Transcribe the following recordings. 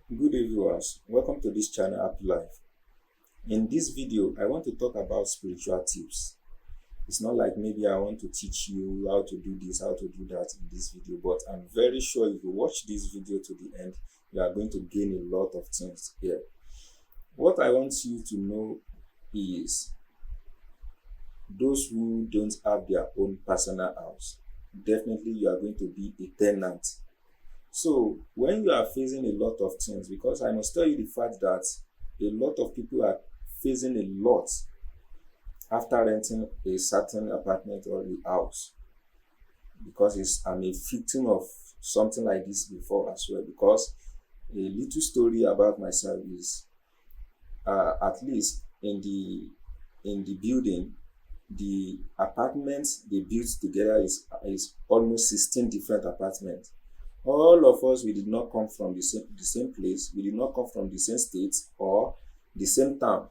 Good day viewers, welcome to this channel Happy Life. In this video, I want to talk about spiritual tips. It's not like maybe I want to teach you how to do this, how to do that in this video, but I'm very sure if you watch this video to the end, you are going to gain a lot of things here. What I want you to know is those who don't have their own personal house, definitely you are going to be a tenant. So when you are facing a lot of things, because I must tell you the fact that a lot of people are facing a lot after renting a certain apartment or a house, because I'm a victim of something like this before as well. Because a little story about myself is at least in the building, the apartments they built together is almost 16 different apartments. All of us, we did not come from the same place, we did not come from the same state or the same town,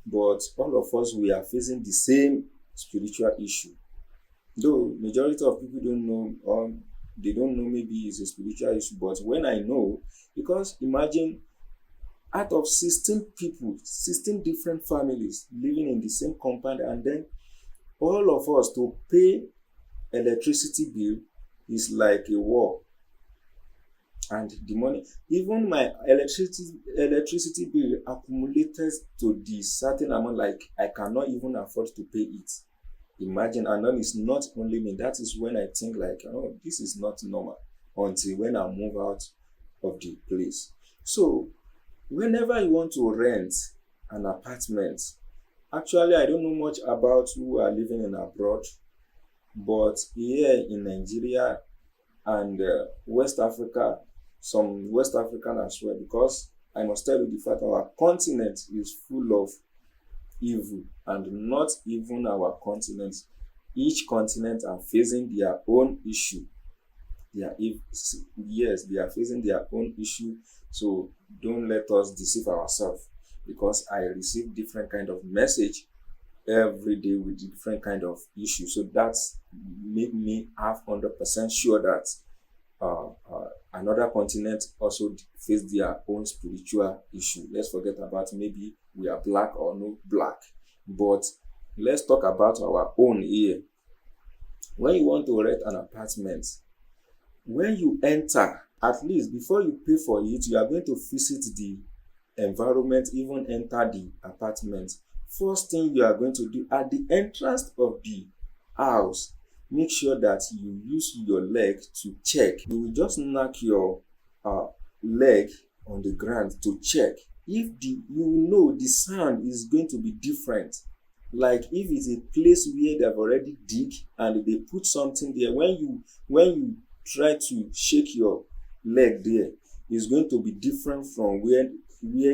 but all of us, we are facing the same spiritual issue. Though majority of people don't know, or they don't know maybe it's a spiritual issue, but when I know, because imagine out of 16 people, 16 different families living in the same compound, and then all of us to pay electricity bill is like a war. And the money, even my electricity bill accumulated to the certain amount, like I cannot even afford to pay it. Imagine. And then it's not only me, that is when I think like, oh, this is not normal, until when I move out of the place. So whenever you want to rent an apartment, actually I don't know much about who are living in abroad, but here in Nigeria and West Africa, some West African as well, because I must tell you the fact our continent is full of evil, and not even our continent. Each continent are facing their own issue. Yes, they are facing their own issue. So don't let us deceive ourselves, because I receive different kind of message every day with different kind of issues. So that's made me have 100% sure that another continent also face their own spiritual issue. Let's forget about maybe we are black or no black, but let's talk about our own here. When you want to rent an apartment, when you enter, at least before you pay for it, you are going to visit the environment, even enter the apartment. First thing you are going to do at the entrance of the house, make sure that you use your leg to check. You will just knock your leg on the ground to check if the sound is going to be different. Like if it's a place where they've already dig and they put something there, when you try to shake your leg there, it's going to be different from where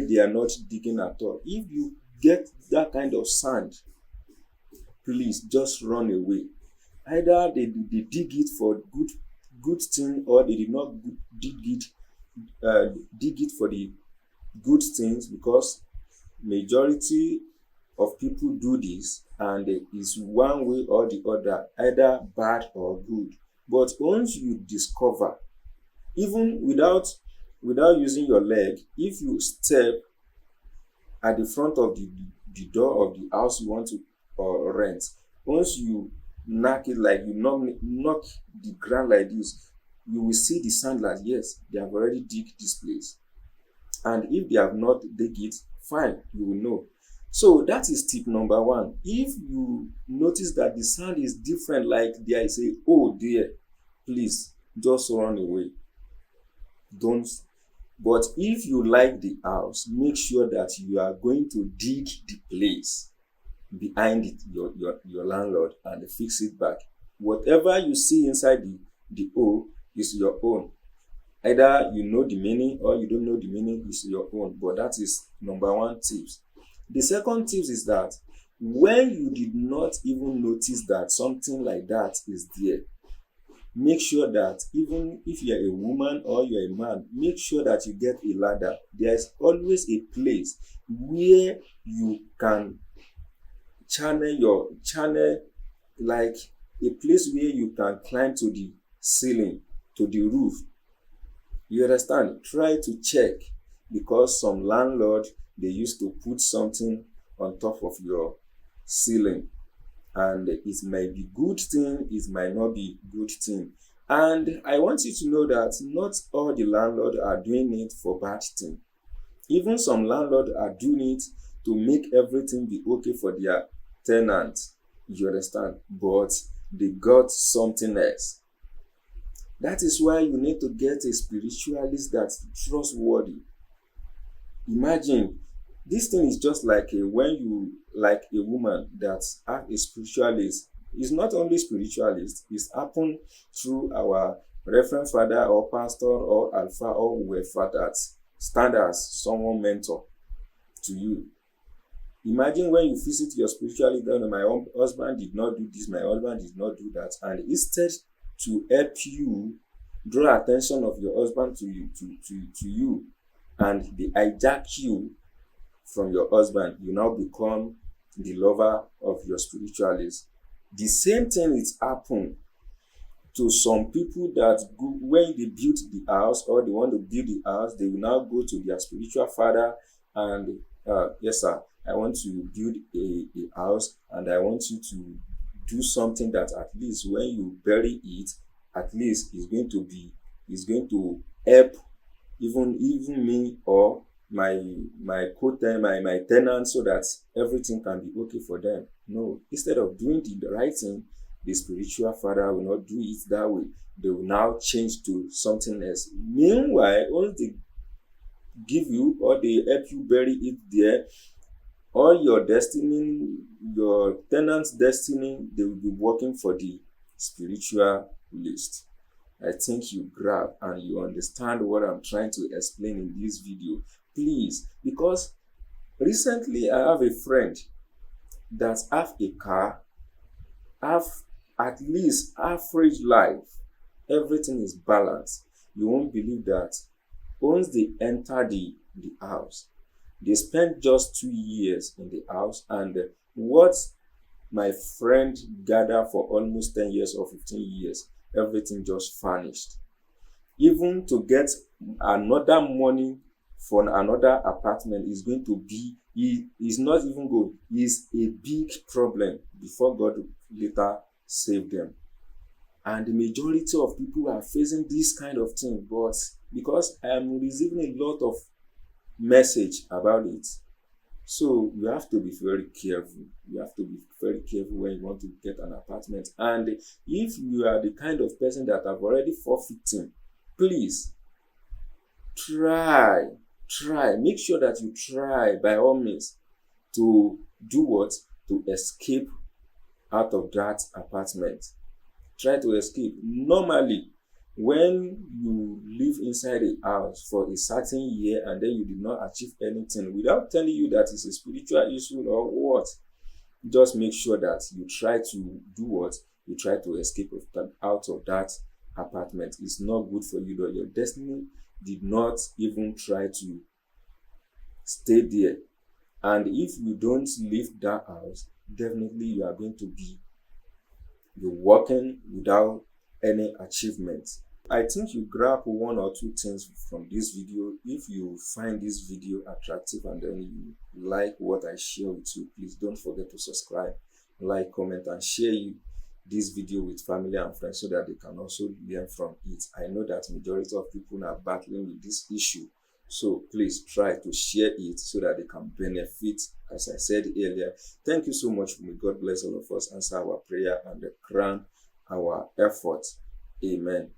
they are not digging at all. If you get that kind of sound, please just run away. Either they dig it for good thing, or they did not dig it for the good things, because majority of people do this, and it is one way or the other, either bad or good. But once you discover, even without using your leg, if you step at the front of the door of the house you want to rent, once you knock it, like you knock the ground like this, you will see the sound like, yes, they have already dig this place. And if they have not dig it, fine, you will know. So that is tip number one. If you notice that the sound is different, like there is a oh dear, please just run away. Don't. But if you like the house, make sure that you are going to dig the place behind it, your landlord, and fix it back. Whatever you see inside the O is your own. Either you know the meaning or you don't know the meaning, is your own. But that is number one tips. The second tips is that when you did not even notice that something like that is there, make sure that even if you're a woman or you're a man, make sure that you get a ladder. There's always a place where you can channel, like a place where you can climb to the ceiling, to the roof. You understand? Try to check. because some landlord, they used to put something on top of your ceiling, and it may be good thing, it might not be good thing. And I want you to know that not all the landlords are doing it for bad thing. Even some landlords are doing it to make everything be okay for their tenants. You understand? But they got something else. That is why you need to get a spiritualist that's trustworthy. Imagine, this thing is just like when you like a woman that have a spiritualist. It's not only spiritualist, it's happened through our reverend father or pastor or alpha or whoever that stand as someone mentor to you. Imagine when you visit your spiritualist, my husband did not do this, my husband did not do that, and instead to help you draw attention of your husband to you, and they hijack you from your husband, you now become the lover of your spiritualist. The same thing is happened to some people that go, when they build the house or they want to build the house, they will now go to their spiritual father and yes sir, I want to build a house, and I want you to do something that at least when you bury it, at least it's going to help even me or my tenants, so that everything can be okay for them. No, instead of doing the right thing, the spiritual father will not do it that way. They will now change to something else. Meanwhile, once they give you or they help you bury it there, all your destiny, your tenant's destiny, they will be working for the spiritualist. I think you grab and you understand what I'm trying to explain in this video. Please, because recently I have a friend that have a car, have at least average life, everything is balanced. You won't believe that once they enter the house, they spend just 2 years in the house, and what my friend gathered for almost 10 years or 15 years, everything just vanished. Even to get another money for another apartment is going to be, is not even good, is a big problem before God later save them. And the majority of people are facing this kind of thing, but because I am receiving a lot of message about it, so you have to be very careful. You have to be very careful when you want to get an apartment. And if you are the kind of person that have already forfeited, please try, make sure that you try by all means to do what? To escape out of that apartment. Try to escape. Normally, when you live inside a house for a certain year and then you did not achieve anything, without telling you that it's a spiritual issue or what, just make sure that you try to do what? You try to escape out of that apartment. It's not good for you, though. Your destiny did not even try to stay there. And if you don't leave that house, definitely you are going to be working without any achievement. I think you grab one or two things from this video. If you find this video attractive and then you like what I share with you, please don't forget to subscribe, like, comment, and share this video with family and friends so that they can also learn from it. I know that majority of people are battling with this issue, so please try to share it so that they can benefit. As I said earlier, thank you so much. May God bless all of us, answer our prayer, and crown our effort. Amen.